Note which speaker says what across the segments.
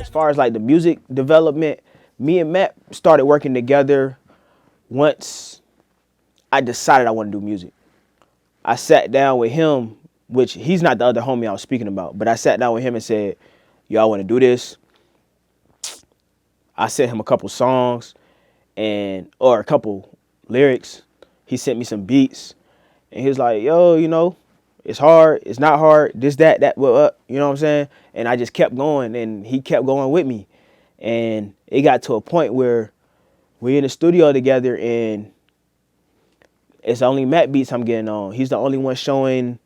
Speaker 1: as far as like the music development, me and Matt started working together once I decided I want to do music. I sat down with him, which he's not the other homie I was speaking about, but I sat down with him and said, yo, I want to do this. I sent him a couple songs or a couple lyrics. He sent me some beats and he was like, yo, you know, it's hard, it's not hard, this, that, well, you know what I'm saying? And I just kept going and he kept going with me. And it got to a point where we're in the studio together and it's only Matt beats I'm getting on. He's the only one showing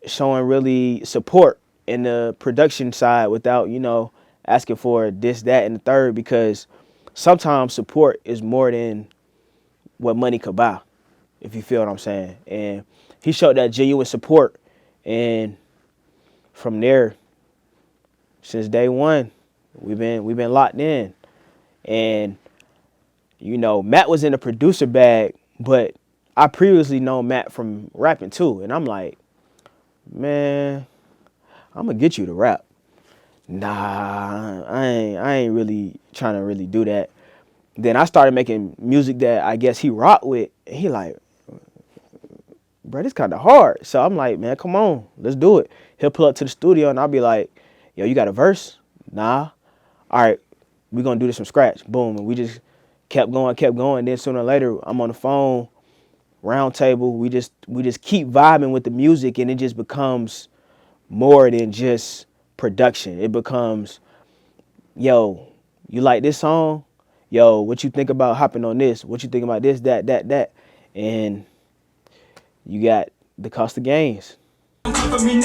Speaker 1: really support in the production side without, you know, asking for this, that, and the third, because sometimes support is more than what money could buy, if you feel what I'm saying. And he showed that genuine support. And from there, since day one, we've been locked in. And, you know, Matt was in the producer bag, but I previously known Matt from rapping too. And I'm like, man, I'm gonna get you to rap. Nah, I ain't really trying to really do that. Then I started making music that I guess he rocked with. And he like, bro, this kind of hard. So I'm like, man, come on, let's do it. He'll pull up to the studio and I'll be like, yo, you got a verse? Nah. All right, we're gonna do this from scratch. Boom. And we just kept going. Then sooner or later, I'm on the phone, round table. We just keep vibing with the music, and it just becomes more than just production. It becomes, yo, you like this song? Yo, what you think about hopping on this? What you think about this, that? And you got the cost of gains.
Speaker 2: I'm getting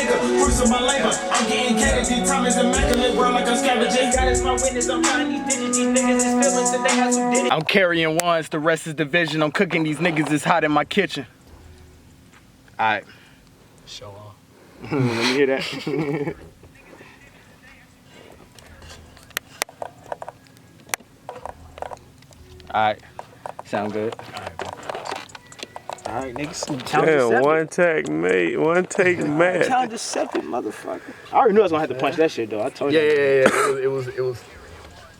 Speaker 2: cash, time is immaculate, world like I'm scavenging. God is my witness, I'm counting these digits, these niggas is feelings, and they have some did it. I'm carrying ones, the rest is division. I'm cooking these niggas, it's hot in my kitchen. Alright. Show off. Let me hear that. Alright. Sound good.
Speaker 1: All right, niggas.
Speaker 3: Damn, one take Matt.
Speaker 1: Challenge accepted, motherfucker. I already knew I was gonna have to punch that shit though. I told you.
Speaker 2: Yeah. It was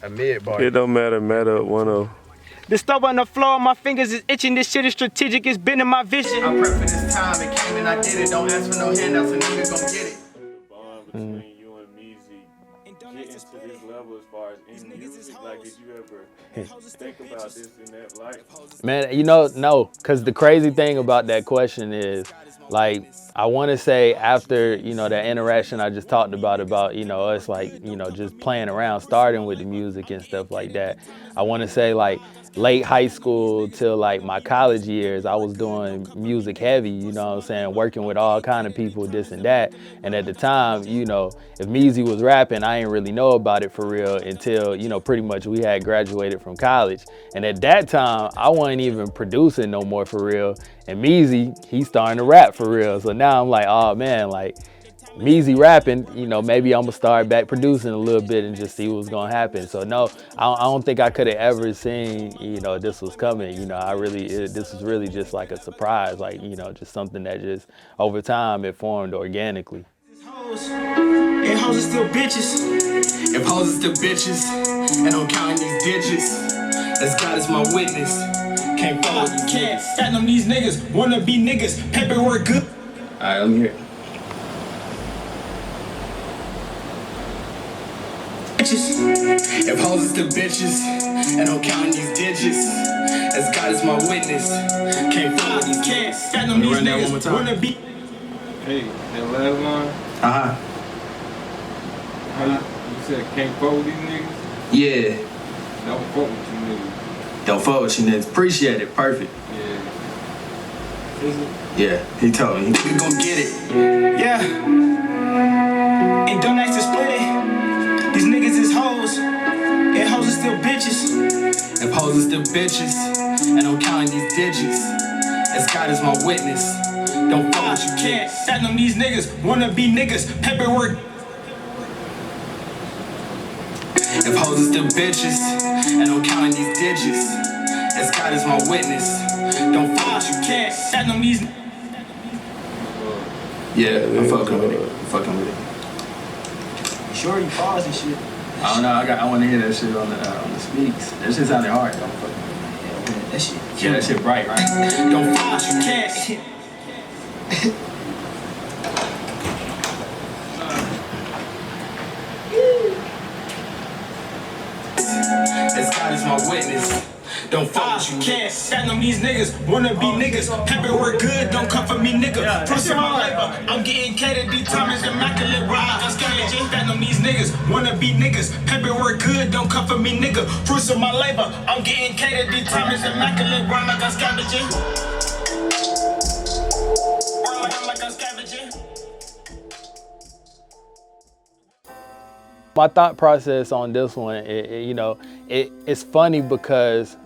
Speaker 2: a mid bar.
Speaker 3: It don't matter, Matt up 1-0.
Speaker 2: The stove on the floor, my fingers is itching. This shit is strategic, it's been in my vision. I prep for this time, it came and I did it. Don't ask for no handouts, a nigga gon' get it.
Speaker 3: The bond between you and Meezy getting to this level as far as in music, like did you ever think about this in that light?
Speaker 4: Man, you know, no, because the crazy thing about that question is, like, I want to say after, you know, that interaction I just talked about, you know, us, like, you know, just playing around, starting with the music and stuff like that. I want to say, like, late high school till, like, my college years, I was doing music heavy, you know what I'm saying, working with all kind of people, this and that. And at the time, you know, if Meezy was rapping, I didn't really know about it for real until, you know, pretty much we had graduated from college. And at that time, I wasn't even producing no more for real. And Meezy, he's starting to rap for real. So now I'm like, oh man, like, Meezy rapping, you know, maybe I'm gonna start back producing a little bit and just see what's gonna happen. So no, I don't think I could have ever seen, you know, this was coming. You know, this was really just like a surprise, like, you know, just something that just over time it formed organically.
Speaker 2: And hoes are still bitches. If hoes are still bitches, and I'm counting these digits, as God is my witness, can't follow these niggas. Platinum these niggas, wanna be niggas, paperwork good. Alright, let me hear it. If hoes is still bitches, and I'm counting these digits, as God is my witness, can't follow these kids. Platinum these niggas, wanna be.
Speaker 3: Hey, that last line? How you said can't fuck with these niggas?
Speaker 2: Yeah.
Speaker 3: Don't fuck with you niggas.
Speaker 2: Don't fuck with you niggas. Appreciate it. Perfect.
Speaker 3: Yeah. Is it?
Speaker 2: Yeah, he told me. We gon' get it. Yeah. And don't ask to split it. These niggas is hoes. And hoes are still bitches. If hoes are still bitches, and I'm counting these digits, as God is my witness, don't fuck with you kids. Platinum these niggas, wanna be niggas, paperwork. If hoes are still bitches, and I'm counting these digits, as God is my witness, don't fuck with you kids. Platinum these. Yeah, I'm fucking with it. I'm fucking with it.
Speaker 1: Sure, you pause and shit.
Speaker 2: I don't know. I want to hear that shit on the speaks. That shit sounded hard though.
Speaker 5: That shit.
Speaker 2: Yeah, that shit bright, right?
Speaker 5: Don't fight, you can't.
Speaker 2: As God is my witness. Don't fuck you can't fathom these niggas, wanna be niggas. Paper work good, don't come for me, nigga. Plus my labor, I'm getting catered. These time is immaculate. Ride, I'm scavenging. Fathom these niggas, wanna be niggas. Paper work good, don't come for me, nigga. Fruits of my labor, I'm getting catered. These time is immaculate. Ride like I'm scavenging. Ride like I'm scavenging.
Speaker 4: My thought process on this one, it's funny because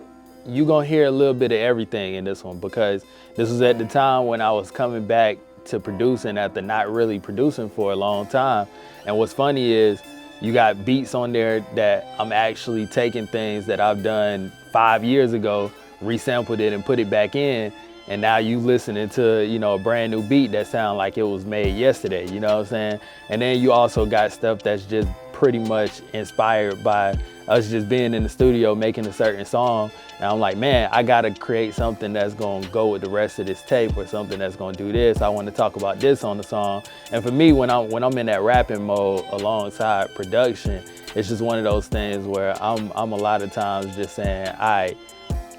Speaker 4: you're gonna hear a little bit of everything in this one, because this was at the time when I was coming back to producing after not really producing for a long time. And what's funny is you got beats on there that I'm actually taking things that I've done 5 years ago, resampled it and put it back in. And now you listening to, a brand new beat that sound like it was made yesterday, you know what I'm saying? And then you also got stuff that's just pretty much inspired by us just being in the studio making a certain song. And I'm like, man, I gotta create something that's gonna go with the rest of this tape, or something that's gonna do this. I wanna talk about this on the song. And for me, when I'm in that rapping mode alongside production, it's just one of those things where I'm a lot of times just saying, all right,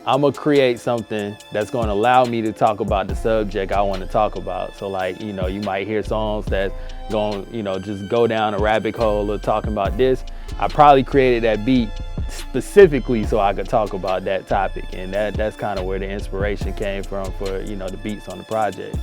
Speaker 4: I'm gonna create something that's gonna allow me to talk about the subject I wanna talk about. So like, you might hear songs that gonna, just go down a rabbit hole of talking about this. I probably created that beat specifically so I could talk about that topic. And that's kind of where the inspiration came from for, the beats on the project.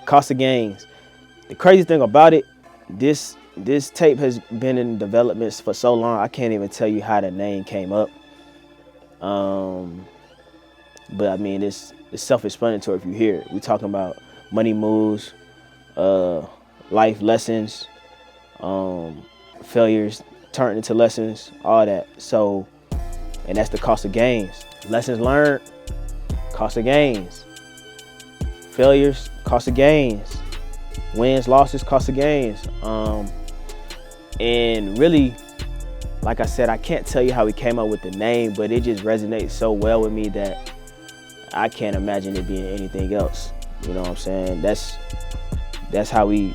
Speaker 1: Cost of gains. The crazy thing about it, this tape has been in developments for so long, I can't even tell you how the name came up. But I mean, it's self-explanatory if you hear it. We're talking about money moves, life lessons, failures turned into lessons, all that. So, and that's the cost of gains. Lessons learned, cost of gains. Failures, cost of gains. Wins, losses, cost of gains. And really, like I said, I can't tell you how we came up with the name, but it just resonates so well with me that I can't imagine it being anything else. You know what I'm saying? That's how we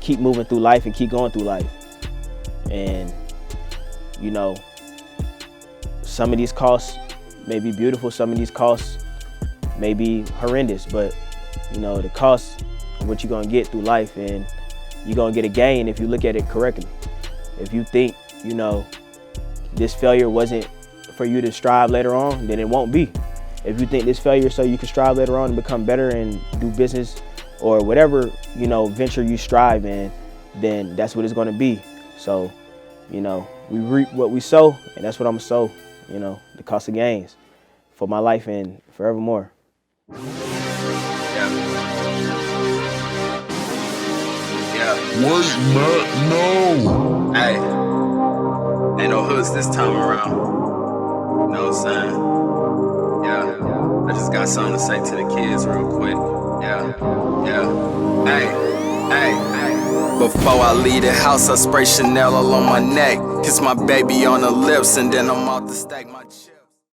Speaker 1: keep moving through life and keep going through life. And, some of these costs may be beautiful, some of these costs may be horrendous, but the cost of what you're gonna get through life, and you're gonna get a gain if you look at it correctly. If you think, this failure wasn't for you to strive later on, then it won't be. If you think this failure is so you can strive later on and become better and do business or whatever, venture you strive in, then that's what it's gonna be. So, we reap what we sow, and that's what I'm gonna sow, the cost of gains for my life and forevermore.
Speaker 6: Waitmattno.
Speaker 2: Hey, ain't no hoods this time around. You know what I'm saying? Yeah, I just got something to say to the kids real quick. Yeah. Hey. Before I leave the house, I spray Chanel all on my neck. Kiss my baby on the lips, and then I'm off to stack my chips.